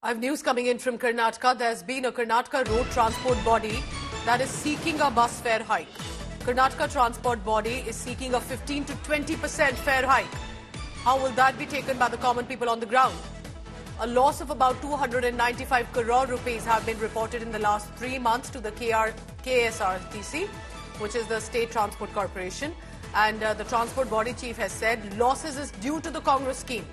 I have news coming in from Karnataka. There's been a Karnataka road transport body that is seeking a bus fare hike. Karnataka transport body is seeking a 15 to 20% fare hike. How will that be taken by the common people on the ground? A loss of about 295 crore rupees have been reported in the last 3 months to the KSRTC, which is the State Transport Corporation. And the transport body chief has said losses is due to the Congress scheme.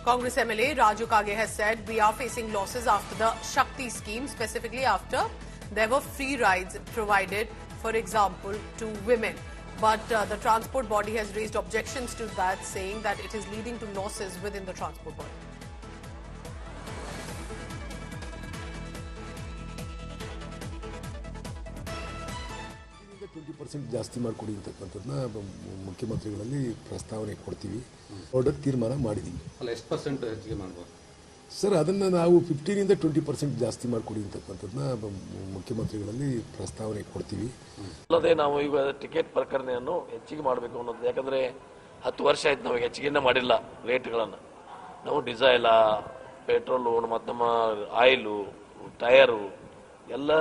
Congress MLA Raju Kage has said we are facing losses after the Shakti scheme, specifically after there were free rides provided, for example, to women. But the transport body has raised objections to that, saying that it is leading to losses within the transport body. ಜಾಸ್ತಿ ಮಾಡಿಕೊಡಿ ಅಂತಕ್ಕಂಥದ್ದನ್ನ ಮುಖ್ಯಮಂತ್ರಿಗಳಲ್ಲಿ ಪ್ರಸ್ತಾವನೆ ಕೊಡ್ತೀವಿ. Order ತೀರ್ಮಾನ ಮಾಡಿದ್ದೀವಿ. ಅಲ್ಲ ಎಷ್ಟು percent ಹೆಚ್ಚಿಗೆ ಮಾಡಬಹುದು ಸರ್? ಅದನ್ನು ನಾವು 15 ಇಂದ 20% ಜಾಸ್ತಿ ಮಾಡಿಕೊಡಿ ಅಂತಕ್ಕಂಥದ್ದನ್ನ ಮುಖ್ಯಮಂತ್ರಿಗಳಲ್ಲಿ ಪ್ರಸ್ತಾವನೆ ಕೊಡ್ತೀವಿ. ಅಲ್ಲದೆ ನಾವು ಈಗ ಟಿಕೆಟ್ ಪ್ರಕರಣವನ್ನು ಹೆಚ್ಚಿಗೆ ಮಾಡಬೇಕು ಅನ್ನೋದು, ಯಾಕಂದ್ರೆ 10 ವರ್ಷ ಆಯ್ತು ನಾವು ಹೆಚ್ಚಿಗೆ ಮಾಡಿಲ್ಲ ರೇಟ್ಗಳನ್ನು. ನಾವು ಡೀಸೆಲ್, ಪೆಟ್ರೋಲು ಮತ್ತು ನಮ್ಮ ಆಯಿಲು, ಟಯರು ಎಲ್ಲ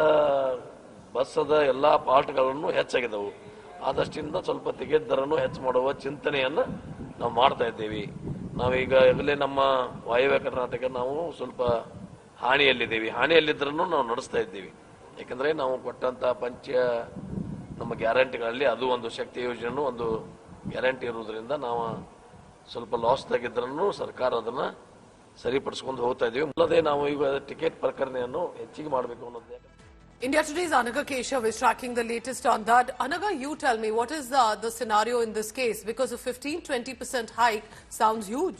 ಬಸ್ಸದ ಎಲ್ಲ ಪಾರ್ಟ್ಗಳನ್ನು ಹೆಚ್ಚಾಗಿದ್ದವು. ಆದಷ್ಟಿಂದ ಸ್ವಲ್ಪ ಟಿಕೆಟ್ ದರನ್ನು ಹೆಚ್ಚು ಮಾಡುವ ಚಿಂತನೆಯನ್ನು ನಾವು ಮಾಡ್ತಾ ಇದ್ದೇವೆ. ನಾವೀಗ ಈಗಲೇ ನಮ್ಮ ವಾಯುವ್ಯ ಕರ್ನಾಟಕ ನಾವು ಸ್ವಲ್ಪ ಹಾನಿಯಲ್ಲಿದ್ರೂ ನಾವು ನಡೆಸ್ತಾ ಇದ್ದೀವಿ. ಯಾಕಂದ್ರೆ ನಾವು ಕೊಟ್ಟಂತ ನಮ್ಮ ಗ್ಯಾರಂಟಿಗಳಲ್ಲಿ ಅದು ಒಂದು ಶಕ್ತಿ ಯೋಜನೆ ಒಂದು ಗ್ಯಾರಂಟಿ ಇರುವುದರಿಂದ ನಾವು ಸ್ವಲ್ಪ ಲಾಸ್ ತೆಗೆದ್ರೂ ಸರ್ಕಾರ ಅದನ್ನ ಸರಿಪಡಿಸಿಕೊಂಡು ಹೋಗ್ತಾ ಇದ್ದೀವಿ. ಅಲ್ಲದೆ ನಾವು ಈಗ ಟಿಕೆಟ್ ಪ್ರಕರಣವನ್ನು ಹೆಚ್ಚಿಗೆ ಮಾಡಬೇಕು ಅನ್ನೋದು. India Today's Anaga Keshav is tracking the latest on that. Anaga, you tell me, what is the scenario in this case? Because a 15-20% hike sounds huge.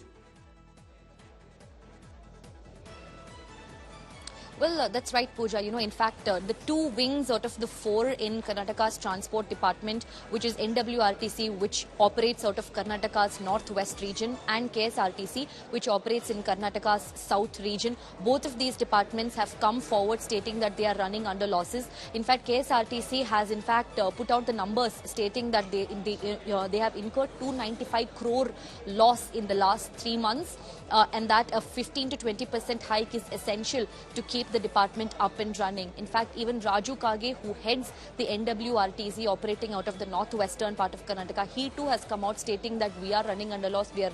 Well, that's right, Pooja. In fact, the 2 wings out of the 4 in Karnataka's transport department, which is NWRTC, which operates out of Karnataka's northwest region, and KSRTC, which operates in Karnataka's south region, both of these departments have come forward stating that they are running under losses. In fact, KSRTC has put out the numbers stating that they have incurred 295 crore loss in the last 3 months, and that a 15 to 20% hike is essential to keep the department up and running. In fact, even Raju Kage, who heads the NWRTC operating out of the northwestern part of Karnataka, he too has come out stating that we are running under loss. We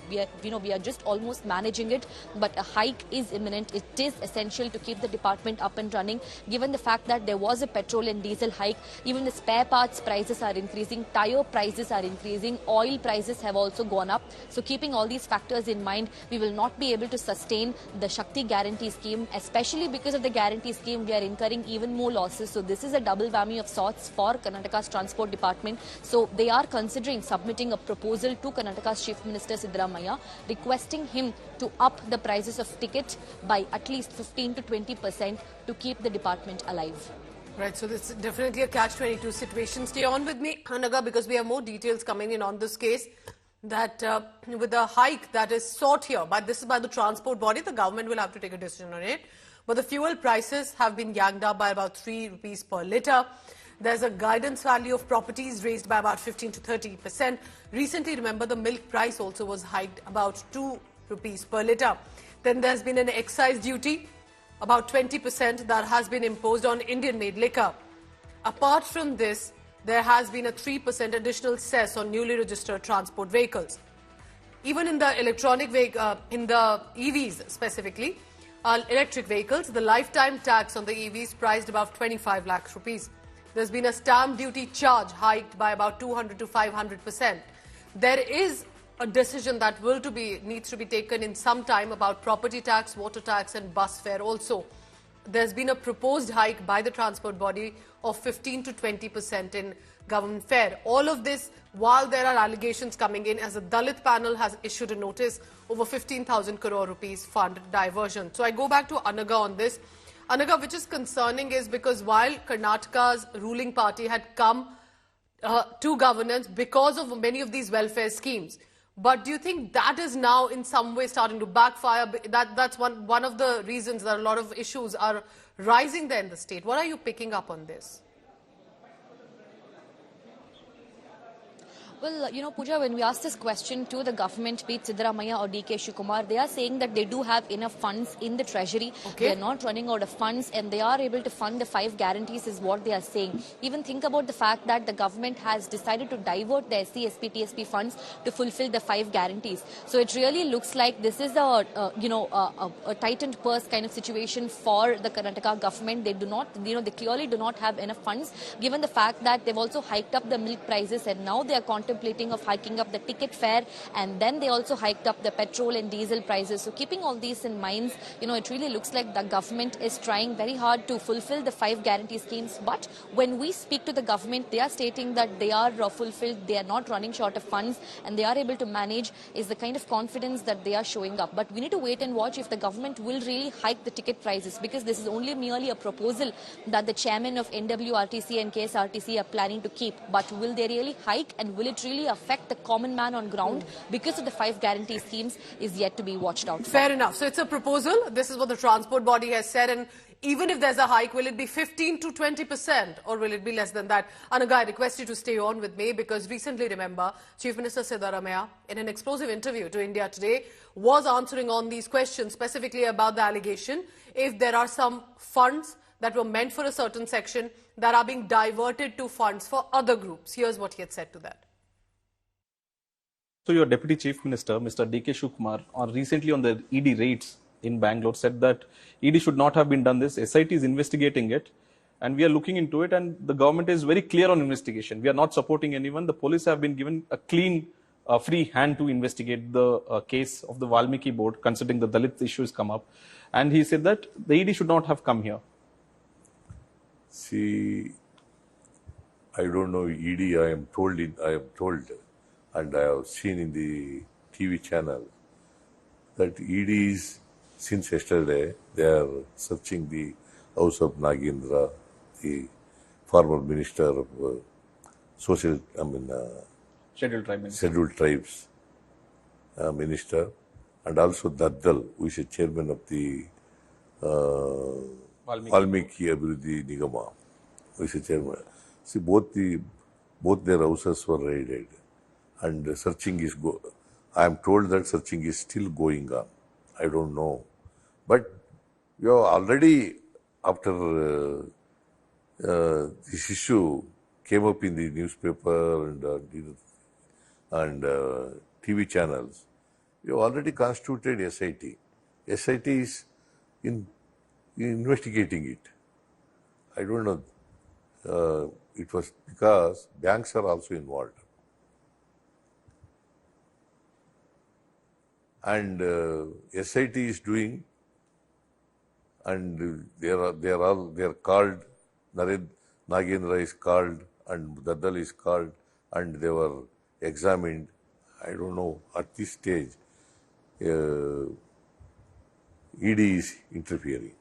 are just almost managing it, but a hike is imminent. It is essential to keep the department up and running, given the fact that there was a petrol and diesel hike. Even the spare parts prices are increasing, tire prices are increasing, oil prices have also gone up. So keeping all these factors in mind, we will not be able to sustain the Shakti guarantee scheme, especially because of the guarantee scheme, we are incurring even more losses. So this is a double whammy of sorts for Karnataka's transport department. So they are considering submitting a proposal to Karnataka's Chief Minister Siddaramaiah, requesting him to up the prices of tickets by at least 15 to 20% to keep the department alive. Right, so this is definitely a catch-22 situation. Stay on with me, Anaga, because we have more details coming in on this case. That with the hike that is sought here, but this is by the transport body, the government will have to take a decision on it. But the fuel prices have been yanked up by about 3 rupees per litre. There's a guidance value of properties raised by about 15 to 30%. Recently, remember, the milk price also was hiked about 2 rupees per litre. Then there's been an excise duty, about 20%, that has been imposed on Indian-made liquor. Apart from this, there has been a 3% additional cess on newly registered transport vehicles. Even in the in the EVs specifically, electric vehicles, the lifetime tax on the EVs priced above 25 lakhs rupees. There's been a stamp duty charge hiked by about 200 to 500%. There is a decision that needs to be taken in some time about property tax, water tax and bus fare also. There's been a proposed hike by the transport body of 15 to 20% in government fare. All of this while there are allegations coming in, as a Dalit panel has issued a notice over 15,000 crore rupees fund diversion. So I go back to Anaga on this. Anaga, which is concerning is because while Karnataka's ruling party had come to governance because of many of these welfare schemes, but do you think that is now in some way starting to backfire? That's one of the reasons that a lot of issues are rising there in the state. What are you picking up on this? Well, Pooja, when we ask this question to the government, be it Siddaramaiah or DK Shivakumar, they are saying that they do have enough funds in the treasury. Okay. They are not running out of funds and they are able to fund the 5 guarantees is what they are saying. Even think about the fact that the government has decided to divert the SC, SP, TSP funds to fulfill the 5 guarantees. So it really looks like this is a tightened purse kind of situation for the Karnataka government. They do not, they clearly do not have enough funds, given the fact that they've also hiked up the milk prices and now they are contemplating of hiking up the ticket fare, and then they also hiked up the petrol and diesel prices. So keeping all these in mind, it really looks like the government is trying very hard to fulfill the 5 guarantee schemes. But when we speak to the government, they are stating that they are fulfilled, they are not running short of funds, and they are able to manage, is the kind of confidence that they are showing up. But we need to wait and watch if the government will really hike the ticket prices, because this is only merely a proposal that the chairman of NWRTC and KSRTC are planning to keep. But will they really hike, and will it really affect the common man on ground because of the 5 guarantee schemes is yet to be watched out for. Fair enough. So it's a proposal. This is what the transport body has said. And even if there's a hike, will it be 15 to 20% or will it be less than that? Anaga, I request you to stay on with me, because recently, remember, Chief Minister Siddaramaiah, in an explosive interview to India Today, was answering on these questions, specifically about the allegation if there are some funds that were meant for a certain section that are being diverted to funds for other groups. Here's what he had said to that. So your Deputy Chief Minister, Mr. DK Shivakumar, recently on the ED raids in Bangalore said that ED should not have been done this. SIT is investigating it and we are looking into it, and the government is very clear on investigation. We are not supporting anyone. The police have been given a clean, free hand to investigate the case of the Valmiki board, considering the Dalit issues come up. And he said that the ED should not have come here. See, I don't know ED, I am told and I have seen in the TV channel that ED is, since yesterday, they are searching the house of Nagendra, the former minister of Scheduled Tribes minister, and also Daddal, who is a chairman of the Valmiki Abhiruddhi Nigama, who is a chairman. See, both their houses were raided. And searching is I am told that searching is still going on. I don't know. But you have already, after this issue came up in the newspaper and TV channels, you have already constituted SIT. SIT is investigating it. I don't know. It was because banks are also involved. And SIT is doing, and they are called, Nagendra is called, and Daddal is called, and they were examined. I don't know, at this stage, ED is interfering.